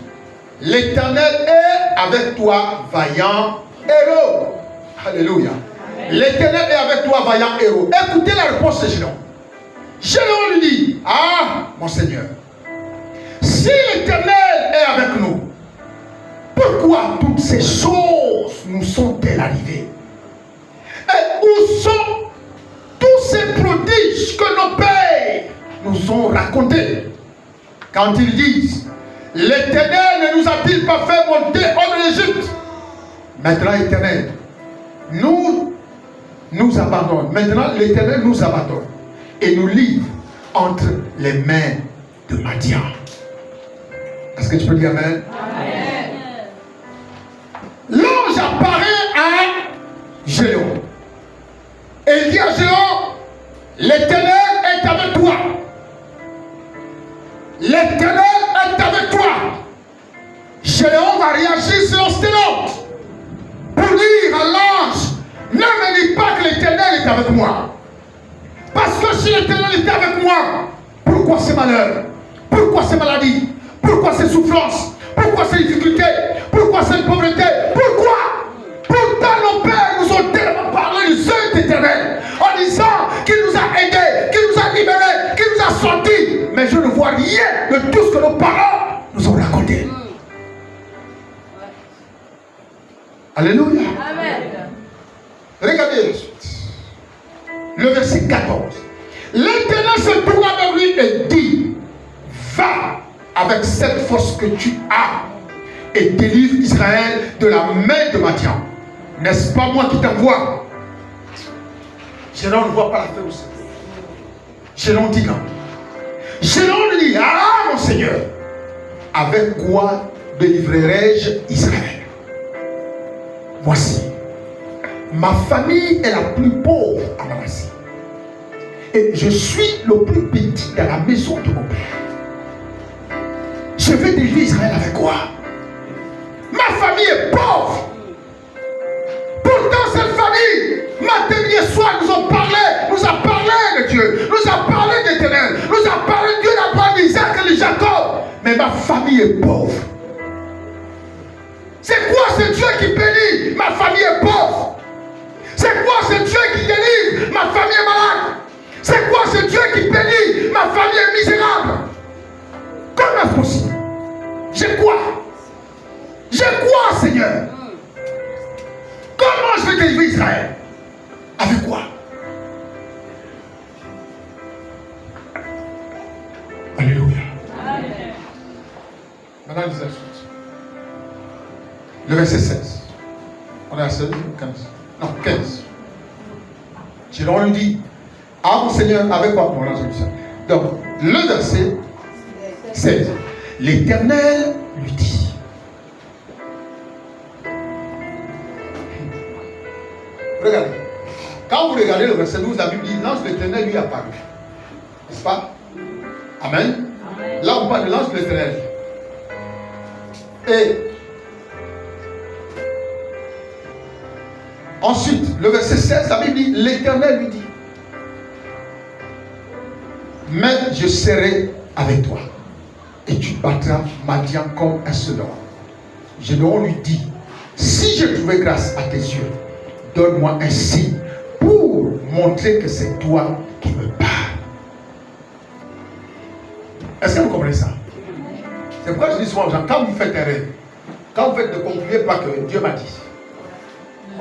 l'Éternel est avec toi, vaillant héros. Alléluia. L'Éternel est avec toi, vaillant héros. Écoutez la réponse de Gédéon. Gédéon lui dit, ah, mon Seigneur, si l'Éternel est avec nous, pourquoi toutes ces choses nous sont-elles arrivées? Et où sont tous ces prodiges que nos pères nous ont racontés? Quand ils disent, l'Éternel ne nous a-t-il pas fait monter hors de l'Égypte? Maintenant, l'Éternel nous abandonne. Maintenant, l'Éternel nous abandonne et nous livre entre les mains de Madian. Est-ce que tu peux dire amen? Amen. L'ange apparaît à Gédéon. Et il dit à Gédéon, l'Éternel est avec toi. L'Éternel est avec toi. Gédéon va réagir selon cette note pour dire à l'ange, ne me dis pas que l'Éternel est avec moi. Parce que si l'Éternel était avec moi, pourquoi ces malheurs? Pourquoi ces maladies? Pourquoi ces souffrances? Pourquoi ces difficultés? Pourquoi cette pauvreté? Pourquoi? Pourtant nos pères nous ont tellement parlé du Saint éternel en disant qu'il nous a aidés, qu'il nous a libérés, qu'il nous a sortis. Mais je ne vois rien de tout ce que nos parents nous ont raconté. Alléluia. Amen. Regardez la suite. Le verset 14. L'Éternel se tourna vers lui et dit, va avec cette force que tu as et délivre Israël de la main de Madian. N'est-ce pas moi qui t'envoie? Gédéon ne voit pas la fin aussi. Gédéon dit non. Gédéon lui dit, ah mon Seigneur, avec quoi délivrerai-je Israël? Voici, ma famille est la plus pauvre à Manassé. Et je suis le plus petit dans la maison de mon père. Je vais délivrer Israël avec quoi? Ma famille est pauvre. Pourtant cette famille, matin et soir, nous a parlé de Dieu, nous a parlé d'Éternel, nous a parlé de Dieu d'Abraham, d'Isaac et de Jacob. Mais ma famille est pauvre. C'est quoi ce Dieu qui bénit? Ma famille est pauvre. C'est quoi ce Dieu qui délivre? Ma famille est malade. C'est quoi ce Dieu qui bénit? Ma famille est misérable. Comment est-ce possible? J'ai quoi? J'ai quoi, Seigneur? Maintenant, lisez la suite. Le verset 16. On est à 16 ou 15? Non, 15. Gédéon lui dit, ah mon Seigneur, avec quoi? Bon, là, j'ai vu ça. Donc, le verset 16. L'Éternel lui dit. Regardez. Quand vous regardez le verset 12, la Bible dit, l'ange de l'Éternel lui apparut. N'est-ce pas? Amen. Amen. Là, on parle de l'ange de l'Éternel. Et ensuite, le verset 16, la Bible dit, l'Éternel lui dit, mais je serai avec toi et tu battras Madian comme un seul homme. Gédéon lui dit, si je trouvais grâce à tes yeux, donne-moi un signe pour montrer que c'est toi qui me parles. Est-ce que vous comprenez ça? C'est pourquoi je dis souvent aux gens, quand vous faites un rêve, quand vous faites, ne concluez pas que Dieu m'a dit.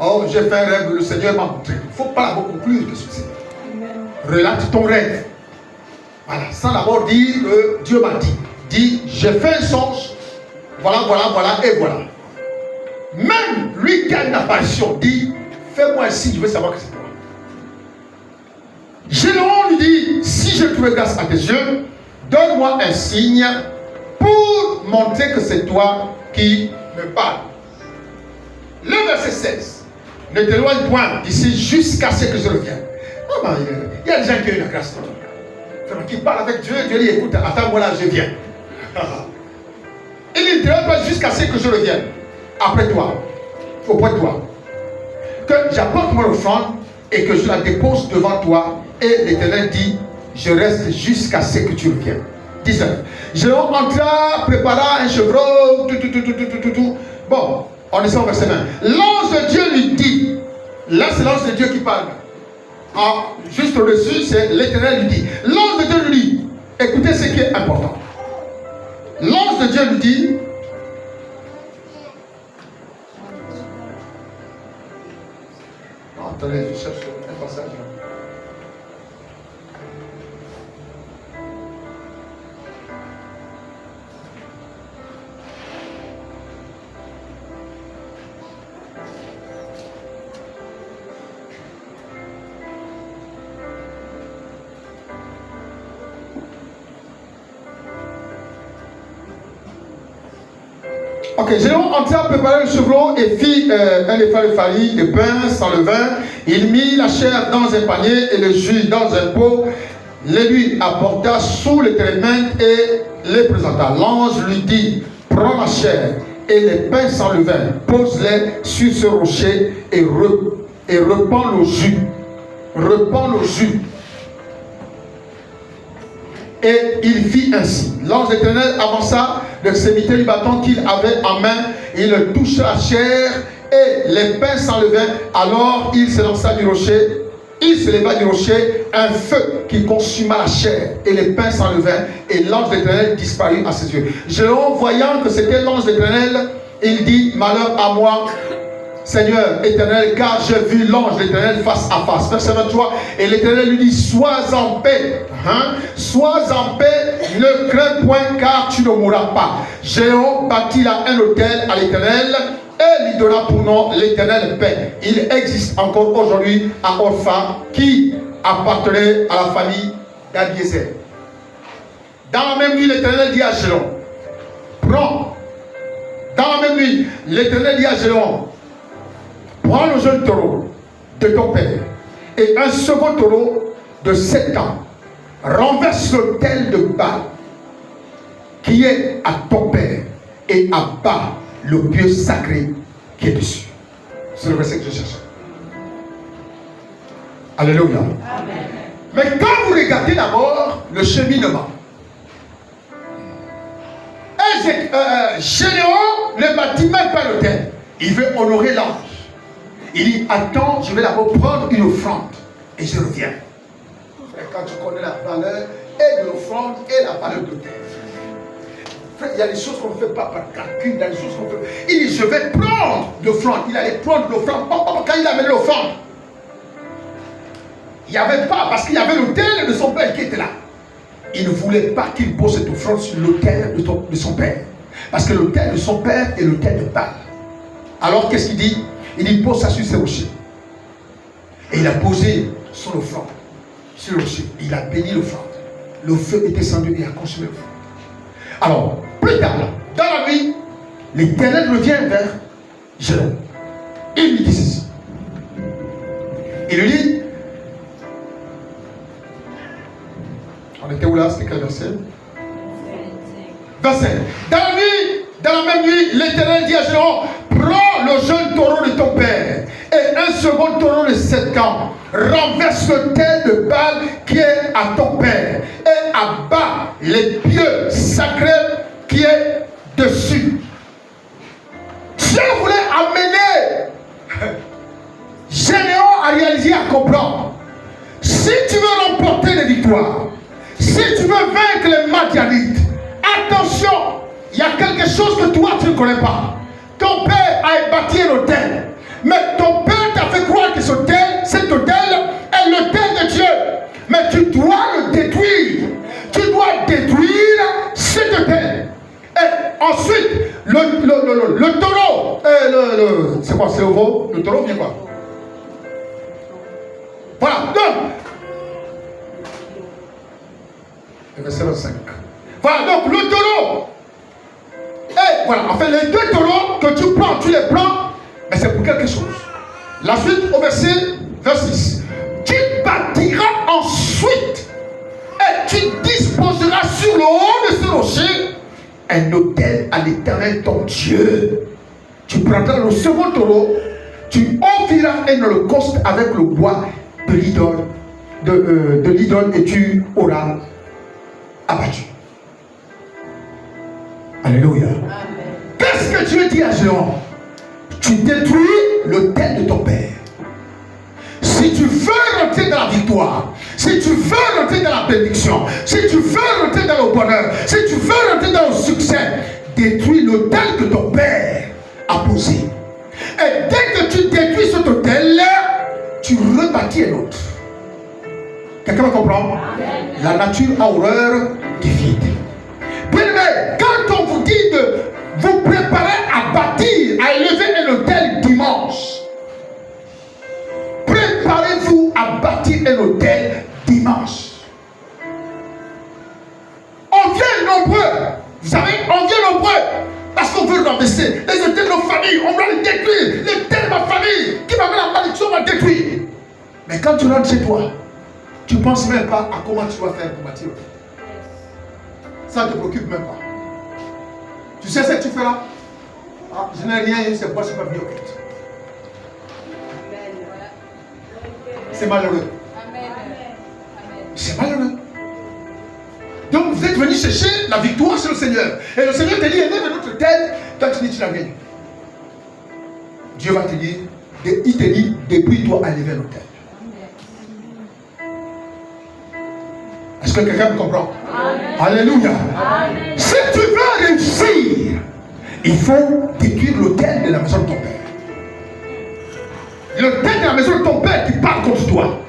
Oh, j'ai fait un rêve, le Seigneur m'a montré. Il ne faut pas d'abord conclure que ceci. Relate ton rêve. Voilà, sans d'abord dire que Dieu m'a dit. Dis, j'ai fait un songe, voilà, et voilà. Même lui qui a une apparition dit, fais-moi un signe, je veux savoir que c'est toi. Gédéon lui dit, si je trouvais grâce à tes yeux, donne-moi un signe pour montrer que c'est toi qui me parles. Le verset 16. Ne t'éloigne point d'ici jusqu'à ce que je revienne. Non, il y a des gens qui ont eu la grâce de Dieu. Qui parlent avec Dieu, Dieu dit, écoute, attends-moi là, je viens. Il ne t'éloigne pas jusqu'à ce que je revienne. Après toi, auprès de toi. Que j'apporte mon offrande et que je la dépose devant toi. Et l'Éternel dit, je reste jusqu'à ce que tu reviennes. 19. Gédéon entra, prépara un chevreau, tout. Bon, on est sur verset 20. L'ange de Dieu lui dit, là c'est l'ange de Dieu qui parle. Ah, juste au-dessus, c'est l'Éternel lui dit. L'ange de Dieu lui dit, écoutez ce qui est important. L'ange de Dieu lui dit, attendez, je cherche un passage. Ok, Gédéon entra préparer le chevreau et fit un effort de farine, de pain sans levain. Il mit la chair dans un panier et le jus dans un pot. Les lui apporta sous le télémain et les présenta. L'ange lui dit, prends la chair et les pains sans levain, pose-les sur ce rocher et repends le jus. Repends le jus. Et il fit ainsi. L'ange d'Éternel avança de l'extrémité du bâton qu'il avait en main. Il toucha la chair et les pains sans levain. Alors il se lança du rocher. Il se leva du rocher, un feu qui consuma la chair et les pains sans levain. Et l'ange d'Éternel disparut à ses yeux. Gédéon, voyant que c'était l'ange d'Éternel, il dit, malheur à moi, Seigneur éternel, car j'ai vu l'ange de l'Éternel face à face. Verset 23. Et l'Éternel lui dit, sois en paix. Sois en paix, ne crains point, car tu ne mourras pas. Gédéon bâtit là un autel à l'Éternel et lui donna pour nom l'Éternel paix. Il existe encore aujourd'hui à Orpha qui appartenait à la famille d'Abiezer. Dans la même nuit, l'Éternel dit à Gédéon, prends. Dans la même nuit, l'Éternel dit à Gédéon, prends le jeune taureau de ton père et un second taureau de 7 ans. Renverse l'autel de Baal qui est à ton père et abat le pieu sacré qui est dessus. C'est le verset que je cherche. Alléluia. Amen. Mais quand vous regardez d'abord le cheminement, Gédéon ne bâtit même pas l'autel. Il veut honorer l'ange. Il dit, attends, je vais d'abord prendre une offrande et je reviens. Et quand tu connais la valeur et de l'offrande et la valeur de l'autel. Il y a des choses qu'on ne fait pas par calcul, il y a des choses qu'on fait. Il dit, je vais prendre l'offrande. Il allait prendre l'offrande. Quand il a amené l'offrande, il n'y avait pas, parce qu'il y avait l'autel de son père qui était là. Il ne voulait pas qu'il pose cette offrande sur l'autel de son père. Parce que l'autel de son père est l'autel de Baal. Alors qu'est-ce qu'il dit? Il dit pose ça sur ses rochers. Et il a posé son offrande sur le rocher. Il a béni l'offrande. Le feu est descendu et a consumé l'offrande. Alors, plus tard, dans la nuit, l'Éternel revient vers Jérôme. Il lui dit ceci. Il lui dit, on était où là? C'était quel verset? 25. Dans la nuit, dans la même nuit, l'Éternel dit à Jérôme, prends le jeune taureau de ton père et un second taureau de 7 ans, renverse l'autel de Baal qui est à ton père et abat les pieux sacrés qui est dessus. Dieu voulait amener Gédéon à réaliser, à comprendre. Si tu veux remporter les victoires, si tu veux vaincre les Madianites, attention, il y a quelque chose que toi tu ne connais pas. Ton père a bâti un autel, mais ton père t'a fait croire que cet autel est l'autel de Dieu. Mais tu dois le détruire. Tu dois détruire cet autel. Et ensuite, le taureau, c'est quoi, c'est le veau? Le taureau vient quoi? Voilà, donc, le verset 25. Voilà, donc le taureau. Et voilà, en fait, les deux taureaux que tu prends, tu les prends, mais c'est pour quelque chose. La suite au verset 26. Tu bâtiras ensuite et tu disposeras sur le haut de ce rocher un autel à l'Éternel ton Dieu. Tu prendras le second taureau, tu offriras un holocauste avec le bois de l'idole, de l'idole, et tu auras abattu. Alléluia. Qu'est-ce que Dieu dit à Gédéon? Tu détruis l'autel de ton père. Si tu veux rentrer dans la victoire, si tu veux rentrer dans la bénédiction, si tu veux rentrer dans le bonheur, si tu veux rentrer dans le succès, détruis l'autel que ton père a posé. Et dès que tu détruis cet autel-là, tu rebâtis un autre. Quelqu'un me comprend? La nature a horreur du vide. Bien aimé, quand on vous dit de vous préparer à bâtir, à élever un autel dimanche, préparez-vous à bâtir un autel dimanche. On vient nombreux, vous savez, on vient nombreux parce qu'on veut renverser les autels de nos familles, on va les détruire, les autels de ma famille qui m'amène la malédiction, on va détruire. Mais quand tu rentres chez toi, tu ne penses même pas à comment tu vas faire pour bâtir. Ça ne te préoccupe même pas. Tu sais ce que tu fais là? Ah, je n'ai rien, c'est pas bien. C'est malheureux. C'est malheureux. Donc vous êtes venu chercher la victoire sur le Seigneur. Et le Seigneur te dit, élève notre tête. Toi tu dis, tu l'as gagné. Dieu va te dire, il te dit, dépouille-toi à élever notre tête. Est-ce que quelqu'un me comprend? Amen. Alléluia. Amen. Si tu veux réussir, il faut détruire l'autel de la maison de ton père. L'autel de la maison de ton père qui parle contre toi.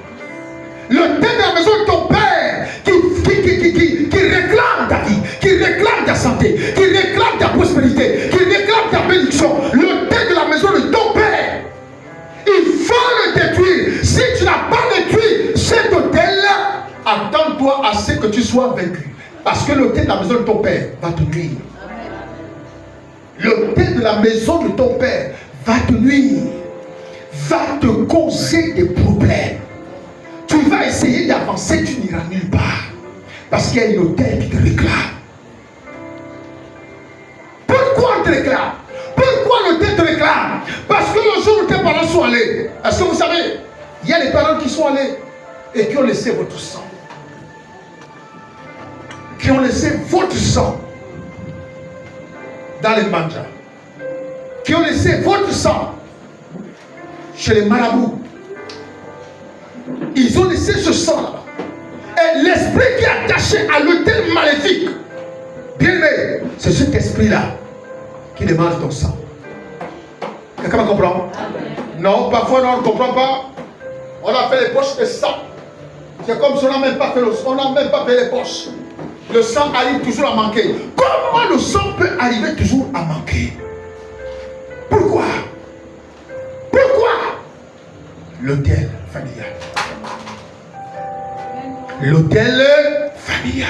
L'autel de la maison de ton père qui réclame ta vie, qui réclame ta santé, qui réclame ta prospérité, qui réclame ta bénédiction. L'autel de la maison de ton père, il faut le détruire. Si tu n'as pas détruit cet autel-là, attends-toi à ce que tu sois vaincu. Parce que l'autel de la maison de ton père va te nuire. L'autel de la maison de ton père va te nuire. Va te causer des problèmes. Tu vas essayer d'avancer, tu n'iras nulle part. Parce qu'il y a une autel qui te réclame. Pourquoi on te réclame? Pourquoi l'autel te réclame? Parce que le jour où tes parents sont allés, est-ce que vous savez, il y a des parents qui sont allés et qui ont laissé votre sang. Qui ont laissé votre sang dans les manjas. Qui ont laissé votre sang chez les marabouts. Ils ont laissé ce sang là-bas. Et l'esprit qui est attaché à l'autel maléfique, bien aimé, c'est cet esprit-là qui demande ton sang. Quelqu'un me comprend? Non, parfois on ne comprend pas. On a fait les poches de sang. C'est comme si on n'a même pas fait on n'a même pas fait les poches. le sang arrive toujours à manquer. Comment le sang peut arriver toujours à manquer? Pourquoi? Pourquoi? L'autel familial. L'autel familial.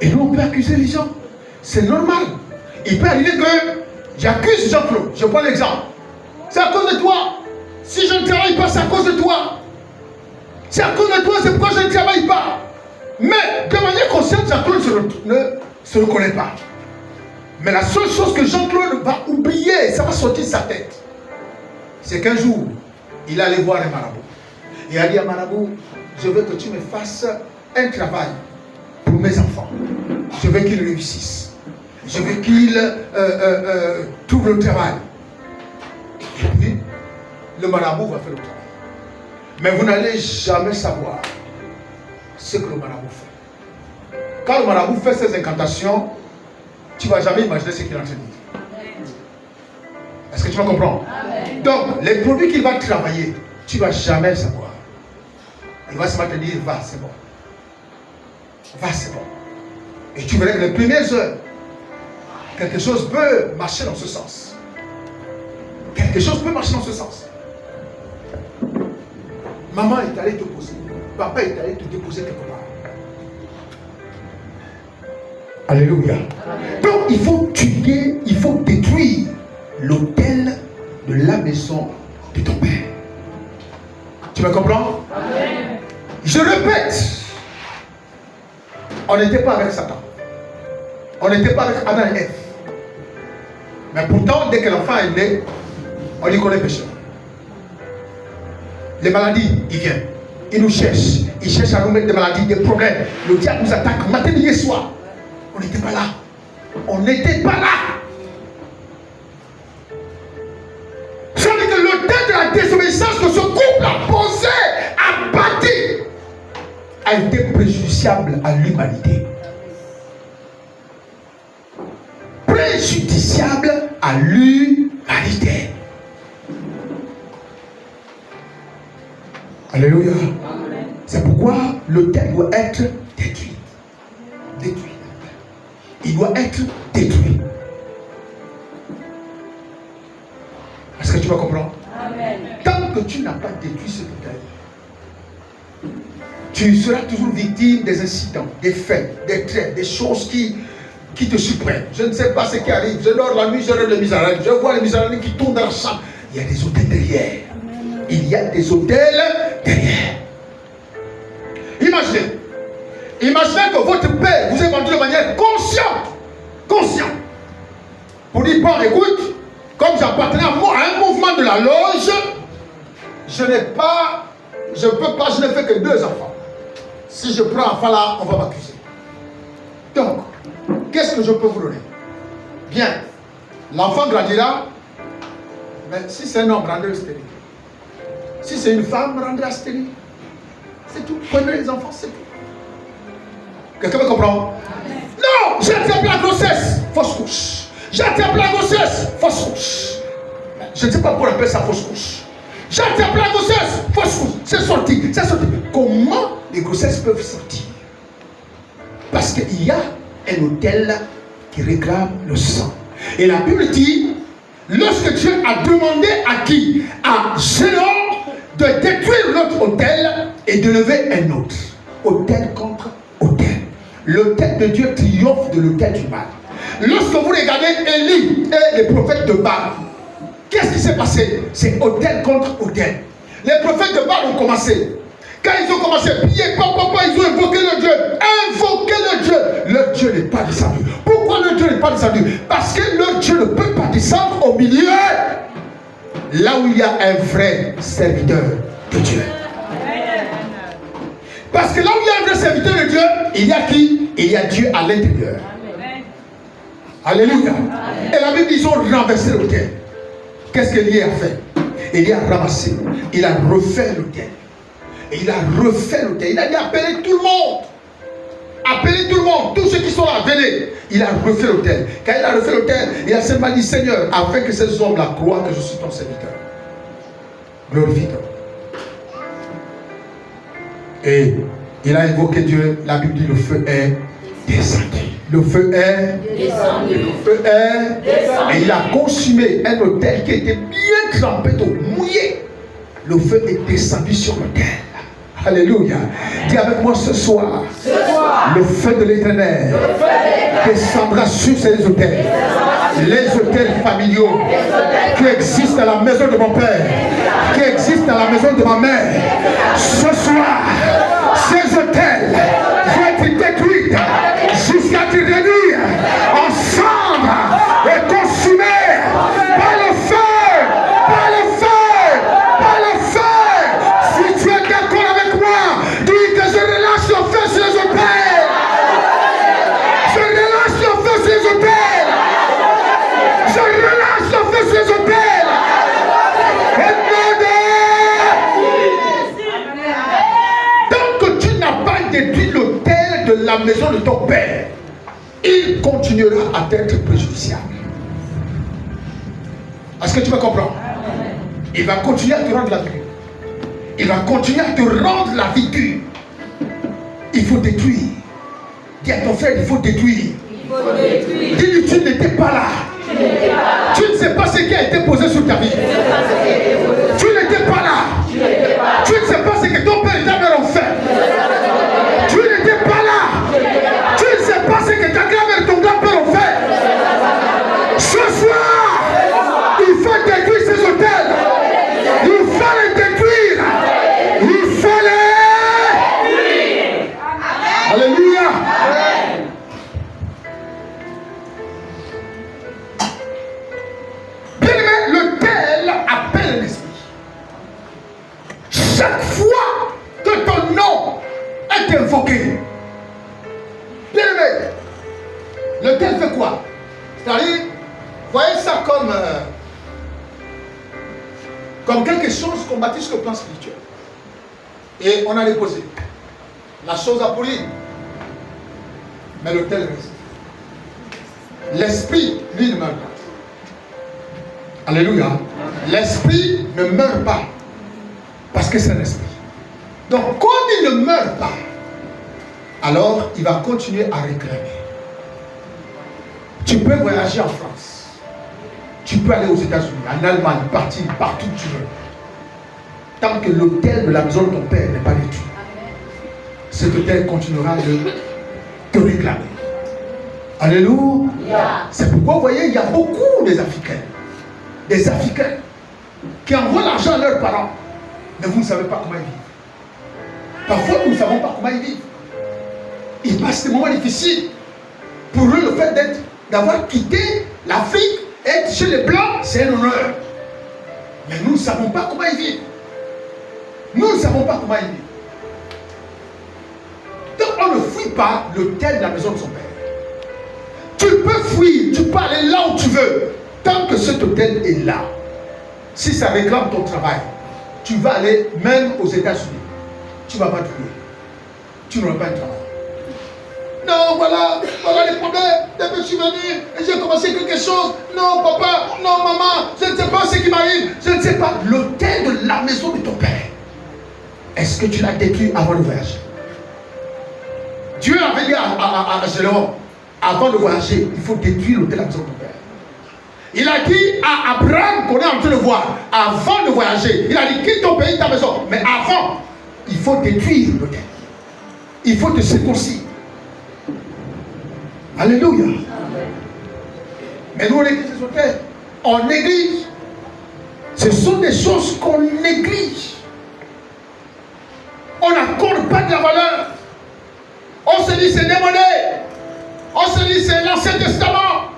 Et nous, on peut accuser les gens. C'est normal. Il peut arriver que j'accuse Jean-Claude. Je prends l'exemple. C'est à cause de toi. Si je ne travaille pas, c'est à cause de toi. C'est à cause de toi, c'est pourquoi je ne travaille pas. Mais de manière consciente, Jean-Claude ne se reconnaît pas. Mais la seule chose que Jean-Claude va oublier, ça va sortir de sa tête, c'est qu'un jour, il allait voir un marabout. Il a dit à marabout, je veux que tu me fasses un travail pour mes enfants. Je veux qu'ils réussissent. Je veux qu'ils trouvent le travail. Et puis, le marabout va faire le travail. Mais vous n'allez jamais savoir ce que le marabout fait. Quand le marabout fait ses incantations, tu ne vas jamais imaginer ce qu'il est en train de dire. Est-ce que tu vas comprendre? Amen. Donc, les produits qu'il va travailler, tu ne vas jamais savoir. Il va se mettre à dire, va, c'est bon. Va, c'est bon. Et tu verras que les premières heures, quelque chose peut marcher dans ce sens. Quelque chose peut marcher dans ce sens. Maman est allée te poser. Papa est allé te déposer quelque part. Alléluia. Amen. Donc il faut tuer, il faut détruire l'autel de la maison de ton père. Tu me comprends? Amen. Je répète, on n'était pas avec Satan. On n'était pas avec Adam et Ève. Mais pourtant, dès que l'enfant est né, on lui connaît péché. Les maladies, ils viennent. Ils nous cherchent. Ils cherchent à nous mettre des maladies, des problèmes. Le diable nous attaque matin, midi et soir. On n'était pas là. On n'était pas là. Ça veut dire que le temps de la désobéissance que ce couple a posé, a bâti, a été préjudiciable à l'humanité. Préjudiciable à l'humanité. Alléluia. Amen. C'est pourquoi l'autel doit être détruit. Détruit. Il doit être détruit. Est-ce que tu vas comprendre? Amen. Tant que tu n'as pas détruit cet autel, tu seras toujours victime des incidents, des faits, des traits, des choses qui te surprennent. Je ne sais pas ce qui arrive. Je dors la nuit, je rêve les misérables. Je vois les misérables qui tombent dans la chambre. Il y a des autels derrière. Il y a des autels derrière. Imaginez que votre père vous ait vendu de manière consciente. Pour dire, bon, écoute, comme j'appartenais à un mouvement de la loge, je n'ai fait que 2 enfants. Si je prends un enfant là, on va m'accuser. Donc, qu'est-ce que je peux vous donner? Bien, l'enfant grandira, mais si c'est un homme, rendez-le stérile. Si c'est une femme, rendez-la stérile. C'est tout. Prenez les enfants, c'est tout. Quelqu'un me comprend? Non, j'attrape la grossesse, fausse couche. J'attrape la grossesse, fausse couche. Je ne sais pas pourquoi on appelle ça fausse couche. J'attrape la grossesse, fausse couche. C'est sorti. Comment les grossesses peuvent sortir? Parce qu'il y a un autel qui réclame le sang. Et la Bible dit, lorsque Dieu a demandé à qui? À Gédéon de détruire l'autre autel et de lever un autre. Autel contre autel. L'autel de Dieu triomphe de l'autel du mal. Lorsque vous regardez Élie et les prophètes de Baal, qu'est-ce qui s'est passé? C'est autel contre autel. Les prophètes de Baal ont commencé. Quand ils ont commencé à prier, ils ont invoqué le Dieu. Invoqué le Dieu. Le Dieu n'est pas descendu. Pourquoi le Dieu n'est pas descendu? Parce que le Dieu ne peut pas descendre au milieu là où il y a un vrai serviteur de Dieu. Parce que là où il y a un vrai serviteur de Dieu, il y a qui? Il y a Dieu à l'intérieur. Alléluia. Et la Bible dit qu'ils ont renversé l'autel. Qu'est-ce qu'Élie a fait? Élie a ramassé. Il a refait l'autel. Et il a refait l'autel. Il a dit appelez tout le monde. Appelez tout le monde. Tous ceux qui sont là, venez. Il a refait l'autel. Quand il a refait l'autel, il a seulement dit Seigneur, afin que ces hommes-là croient que je suis ton serviteur. Glorifie-toi. Et il a évoqué Dieu. La Bible dit le feu est descendu. Le feu est descendu. Le feu est descendu. Et il a consumé un autel qui était bien trempé d'eau, mouillé. Le feu est descendu sur l'autel. Alléluia. Dis avec moi ce soir, le feu de l'Éternel descendra sur ces autels. Les autels familiaux qui existent à la maison de mon père, qui existent à la maison de ma mère. Ce soir, ces autels vont être détruits jusqu'à devenir en cendres et consumés par le feu, par le feu, par le feu. Si tu es d'accord avec moi, dis que je relâche le feu sur les autels. Je relâche le feu sur les autels. Je relâche le feu sur les autels. Tant que tu n'as pas détruit l'autel de la maison de ton père, il continuera à t'être préjudiciable. Est-ce que tu me comprends? Il va continuer à te rendre la vie. Il va continuer à te rendre la vie dure. Il faut détruire. Dis à ton frère, il faut détruire. Dis-lui, tu n'étais pas là. Tu ne sais pas ce qui a été posé sur ta vie. Tu n'étais pas là. Tu ne sais pas ce que ton père et ta mère ont fait. Tu n'étais pas là. Tu ne sais pas ce que ta grand-mère et ton grand-père ont fait. Ce soir, il faut détruire ces hôtels. Il faut les détruire. Il faut les... Alléluia. L'autel appelle l'esprit. Chaque fois que ton nom est invoqué, bien aimé, l'autel fait quoi? C'est-à-dire, voyez ça comme quelque chose qu'on baptise le plan spirituel. Et on a déposé. La chose a pourri. Mais l'autel reste. L'esprit, lui, ne meurt pas. Alléluia. L'esprit ne meurt pas. Parce que c'est un esprit. Donc, comme il ne meurt pas, alors il va continuer à réclamer. Tu peux voyager en France. Tu peux aller aux États-Unis, en Allemagne, partir partout où tu veux. Tant que l'autel de la maison de ton père n'est pas détruit, cet autel continuera de te réclamer. Alléluia. C'est pourquoi vous voyez, il y a beaucoup des Africains. Des Africains qui envoient l'argent à leurs parents, mais vous ne savez pas comment ils vivent. Parfois, nous ne savons pas comment ils vivent. Ils passent des moments difficiles. Pour eux, le fait d'avoir quitté l'Afrique, être chez les Blancs, c'est un honneur. Mais nous ne savons pas comment ils vivent. Nous ne savons pas comment ils vivent. Donc, on ne fuit pas l'autel de la maison de son père. Tu peux fuir, tu peux aller là où tu veux. Tant que cet hôtel est là, si ça réclame ton travail, tu vas aller même aux États-Unis. Tu ne vas pas trouver. Tu n'auras pas de travail. Non, voilà les problèmes. Depuis que je suis venu, j'ai commencé quelque chose. Non, papa, non, maman, je ne sais pas ce qui m'arrive. Je ne sais pas. L'hôtel de la maison de ton père, est-ce que tu l'as détruit avant le voyage? Dieu avait dit à Gédéon, avant de voyager, il faut détruire l'hôtel de la maison de ton père. Il a dit à Abraham, qu'on est en train de voir, avant de voyager, il a dit quitte ton pays, ta maison. Mais avant, il faut détruire l'hôtel. Il faut te circoncire. Alléluia. Amen. Mais nous, on néglige les hôtels. On néglige. Ce sont des choses qu'on néglige. On n'accorde pas de la valeur. On se dit c'est démodé. On se dit c'est l'Ancien Testament.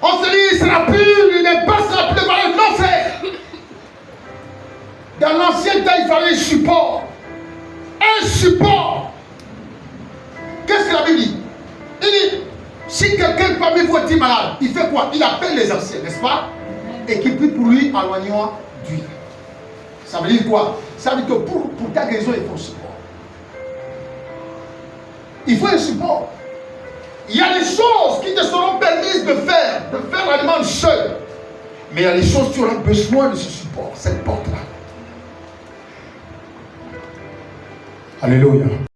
On se dit c'est la plus, il n'est pas la plus valeur. Non, frère. Dans l'ancien temps, il fallait un support. Un support. Qu'est-ce que la Bible dit? Il dit, si quelqu'un parmi vous est malade, il fait quoi? Il appelle les anciens, n'est-ce pas? Et qui prie pour lui en loignant d'huile. Ça veut dire quoi? Ça veut dire que pour ta guérison, il faut un support. Il faut un support. Il y a des choses qui te seront permises de faire la demande seule. Mais il y a des choses où tu auras besoin de ce support, cette porte-là. Alléluia.